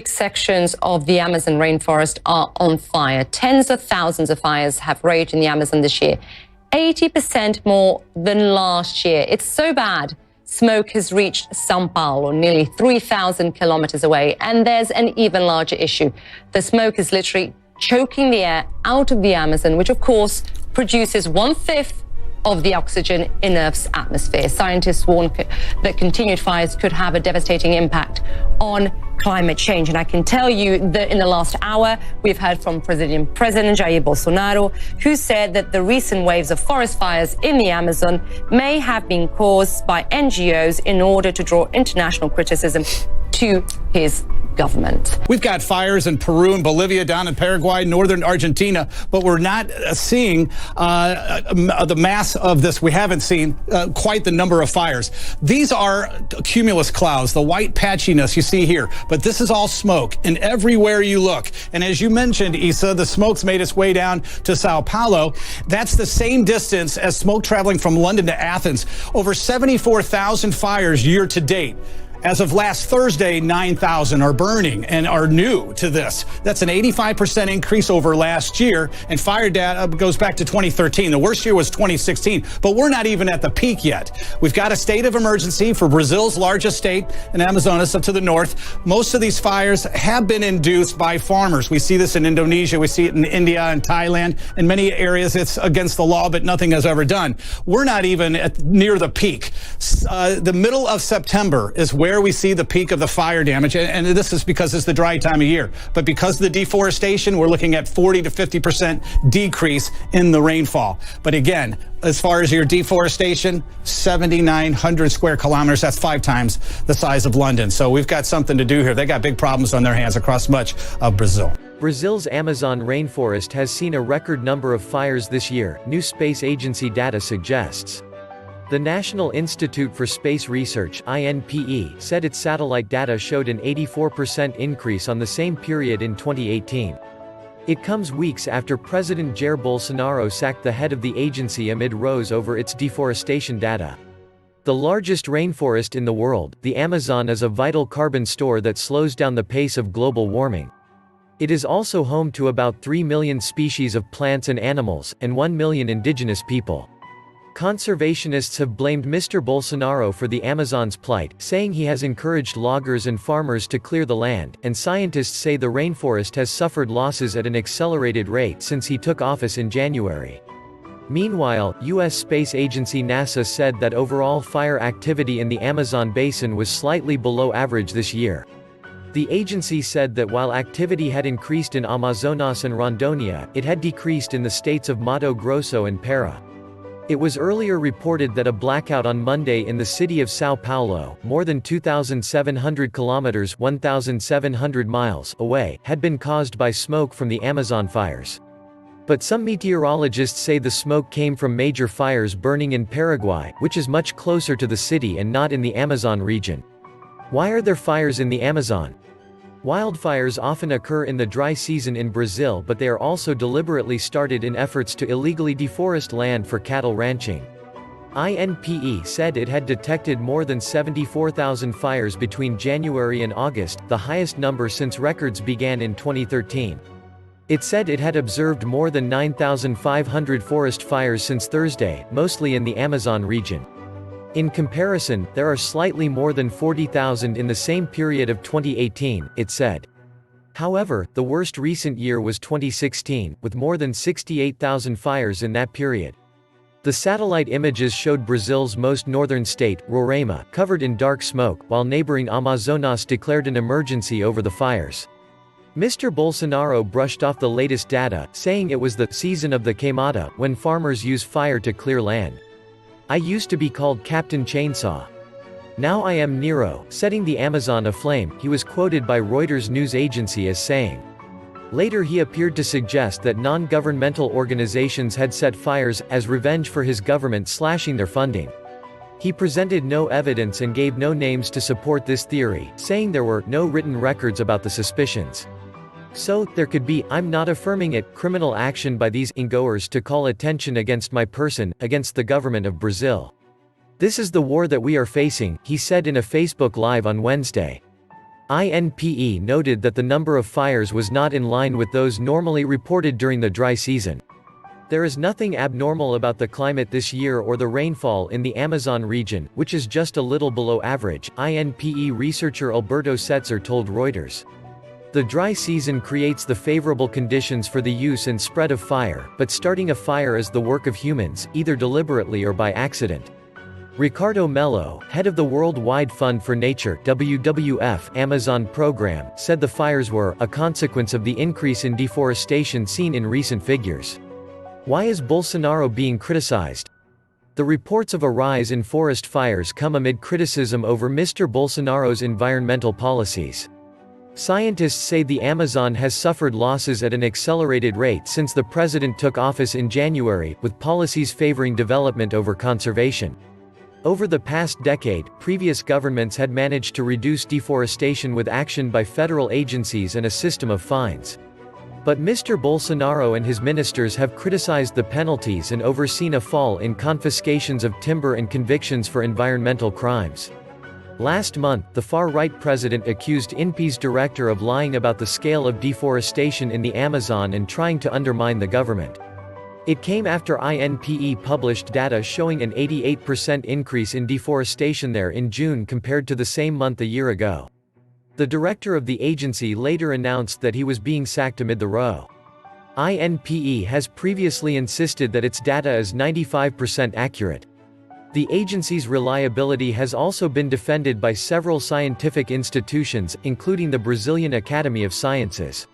Sections of the Amazon rainforest are on fire. Tens of thousands of fires have raged in the Amazon this year, 80% more than last year. It's so bad. Smoke has reached Sao Paulo, nearly 3,000 kilometers away. And there's an even larger issue. The smoke is literally choking the air out of the Amazon, which of course produces 1/5 of the oxygen in Earth's atmosphere. Scientists warn that continued fires could have a devastating impact on climate change. And I can tell you that in the last hour, we've heard from President Jair Bolsonaro, who said that the recent waves of forest fires in the Amazon may have been caused by NGOs in order to draw international criticism to his government. We've got fires in Peru and Bolivia, down in Paraguay, northern Argentina, but we're not seeing the mass of this. We haven't seen quite the number of fires. These are cumulus clouds, the white patchiness you see here, but this is all smoke, and everywhere you look. And as you mentioned, Issa, the smoke's made its way down to Sao Paulo. That's the same distance as smoke traveling from London to Athens. Over 74,000 fires year to date. As of last Thursday, 9,000 are burning and are new to this. That's an 85% increase over last year, and fire data goes back to 2013. The worst year was 2016, but we're not even at the peak yet. We've got a state of emergency for Brazil's largest state, in Amazonas up to the north. Most of these fires have been induced by farmers. We see this in Indonesia, we see it in India and Thailand. In many areas, it's against the law, but nothing has ever done. We're not even near the peak. The middle of September is where we see the peak of the fire damage, and this is because it's the dry time of year. But because of the deforestation, we're looking at 40 to 50% decrease in the rainfall. But again, as far as your deforestation, 7,900 square kilometers, that's 5 times the size of London. So we've got something to do here. They got big problems on their hands across much of Brazil. Brazil's Amazon rainforest has seen a record number of fires this year, new space agency data suggests. The National Institute for Space Research (INPE) said its satellite data showed an 84% increase on the same period in 2018. It comes weeks after President Jair Bolsonaro sacked the head of the agency amid rows over its deforestation data. The largest rainforest in the world, the Amazon is a vital carbon store that slows down the pace of global warming. It is also home to about 3 million species of plants and animals, and 1 million indigenous people. Conservationists have blamed Mr. Bolsonaro for the Amazon's plight, saying he has encouraged loggers and farmers to clear the land, and scientists say the rainforest has suffered losses at an accelerated rate since he took office in January. Meanwhile, U.S. space agency NASA said that overall fire activity in the Amazon basin was slightly below average this year. The agency said that while activity had increased in Amazonas and Rondônia, it had decreased in the states of Mato Grosso and Para. It was earlier reported that a blackout on Monday in the city of São Paulo, more than 2,700 kilometers (1,700 miles) away, had been caused by smoke from the Amazon fires. But some meteorologists say the smoke came from major fires burning in Paraguay, which is much closer to the city and not in the Amazon region. Why are there fires in the Amazon? Wildfires often occur in the dry season in Brazil, but they are also deliberately started in efforts to illegally deforest land for cattle ranching. INPE said it had detected more than 74,000 fires between January and August, the highest number since records began in 2013. It said it had observed more than 9,500 forest fires since Thursday, mostly in the Amazon region. In comparison, there are slightly more than 40,000 in the same period of 2018, it said. However, the worst recent year was 2016, with more than 68,000 fires in that period. The satellite images showed Brazil's most northern state, Roraima, covered in dark smoke, while neighboring Amazonas declared an emergency over the fires. Mr. Bolsonaro brushed off the latest data, saying it was the season of the queimada, when farmers use fire to clear land. I used to be called Captain Chainsaw. Now I am Nero, setting the Amazon aflame, he was quoted by Reuters news agency as saying. Later he appeared to suggest that non-governmental organizations had set fires, as revenge for his government slashing their funding. He presented no evidence and gave no names to support this theory, saying there were no written records about the suspicions. So, there could be, I'm not affirming it, criminal action by these ingoers to call attention against my person, against the government of Brazil. This is the war that we are facing, he said in a Facebook Live on Wednesday. INPE noted that the number of fires was not in line with those normally reported during the dry season. There is nothing abnormal about the climate this year or the rainfall in the Amazon region, which is just a little below average, INPE researcher Alberto Setzer told Reuters. The dry season creates the favorable conditions for the use and spread of fire, but starting a fire is the work of humans, either deliberately or by accident. Ricardo Mello, head of the Worldwide Fund for Nature (WWF) Amazon program, said the fires were a consequence of the increase in deforestation seen in recent figures. Why is Bolsonaro being criticized? The reports of a rise in forest fires come amid criticism over Mr. Bolsonaro's environmental policies. Scientists say the Amazon has suffered losses at an accelerated rate since the president took office in January, with policies favoring development over conservation. Over the past decade, previous governments had managed to reduce deforestation with action by federal agencies and a system of fines. But Mr. Bolsonaro and his ministers have criticized the penalties and overseen a fall in confiscations of timber and convictions for environmental crimes. Last month, the far-right president accused INPE's director of lying about the scale of deforestation in the Amazon and trying to undermine the government. It came after INPE published data showing an 88% increase in deforestation there in June compared to the same month a year ago. The director of the agency later announced that he was being sacked amid the row. INPE has previously insisted that its data is 95% accurate. The agency's reliability has also been defended by several scientific institutions, including the Brazilian Academy of Sciences.